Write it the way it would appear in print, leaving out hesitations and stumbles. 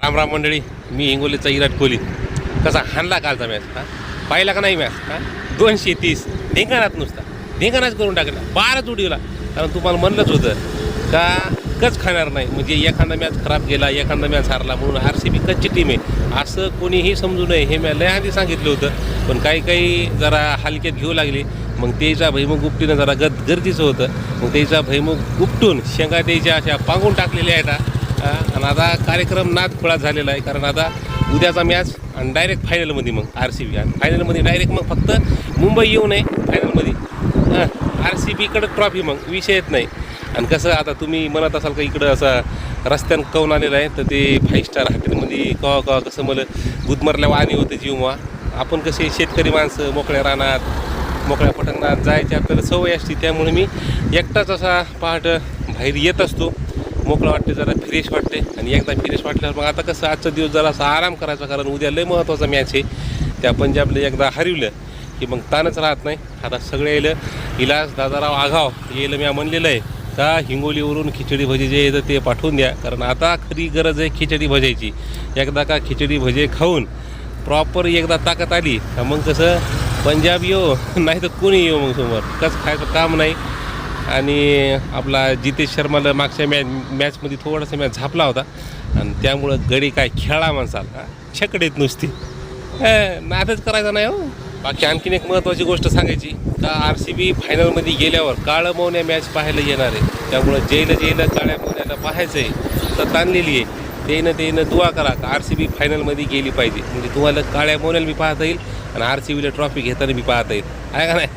रामराम मंडळी, मी हिंगोलीचा विराट कोहली कसा हाणला कालचा मॅच. पाहिला का नाही मॅच? 230 ढेंगाणात नुसता ढेंगाणाच करून टाकला, 12 उडीला. कारण तुम्हाला म्हणलंच होतं का कच खाणार नाही, म्हणजे एखादा मॅच खराब गेला, एखादा मॅच हारला म्हणून RCB कच्ची टीम आहे असं कोणीही समजू नये. हे मी लय आधी सांगितलं होतं, पण काही जरा हलक्यात घेऊ लागली. मग त्याचा भैमुख उपटीनं जरा गरजेचं होतं. मग त्याचा भैमुख उपटून शेंगा त्याच्या अशा पांगून टाकलेल्या आहेत. आणि आता कार्यक्रम नादखुळात झालेला आहे, कारण आता उद्याचा मॅच आणि डायरेक्ट फायनलमध्ये मग RCB. आणि फायनलमध्ये डायरेक्ट मग फक्त मुंबई येऊ नये फायनलमध्ये, RCBकडं ट्रॉफी, मग विषय येत नाही. आणि कसं आता तुम्ही म्हणत असाल का इकडं असं रस्त्यानं कवून आलेलं आहे, तर ते 5 स्टार हॉटेलमध्ये कवा कसं मला गुदमरल्या वाणी होतं जेव्हा. आपण कसे शेतकरी माणसं मोकळ्या रानात मोकळ्या पटंगणात जायच्या तर सवय असते, त्यामुळे मी एकटाच असा पहाट बाहेर येत असतो. मोकळं वाटते, जरा फ्रेश वाटते. आणि एकदा फ्रेश वाटल्यावर मग आता कसं आजचा दिवस जरा असा आराम करायचा, कारण उद्या लय महत्त्वाचा मॅच आहे. त्या पंजाबला एकदा हरवलं की मग ताणच राहत नाही. आता सगळे येलं इलाज दादाराव आघाव येईल मी म्हणलेलं आहे का हिंगोलीवरून खिचडी भजी जे येतं ते पाठवून द्या, कारण आता खरी गरज आहे खिचडी भजायची. एकदा का खिचडी भजे खाऊन प्रॉपर एकदा ताकद आली का मग कसं पंजाब येऊ नाही तर कोणी येऊ, मग समोर कसं खायचं काम नाही. आणि आपला जितेश शर्माला मागच्या मॅचमध्ये थोडासा मॅच झापला होता, आणि त्यामुळं गडी काय खेळा माणसाला छकडेत नुसती नादच करायचा नाही हो. बाकी आणखीन एक महत्त्वाची गोष्ट सांगायची का RCB फायनलमध्ये गेल्यावर काळं मौन्या मॅच पाहायला येणार आहे. त्यामुळं जेलं काळ्या मौन्याला पाहायचं आहे तर ताणलेली आहे. त्यानं दुआ करा का RCB फायनलमध्ये गेली पाहिजे, म्हणजे तुम्हाला काळ्या मौन्याला बी पाहता येईल आणि RCBला ट्रॉफी घेताना बी पाहता येईल, आहे का नाही.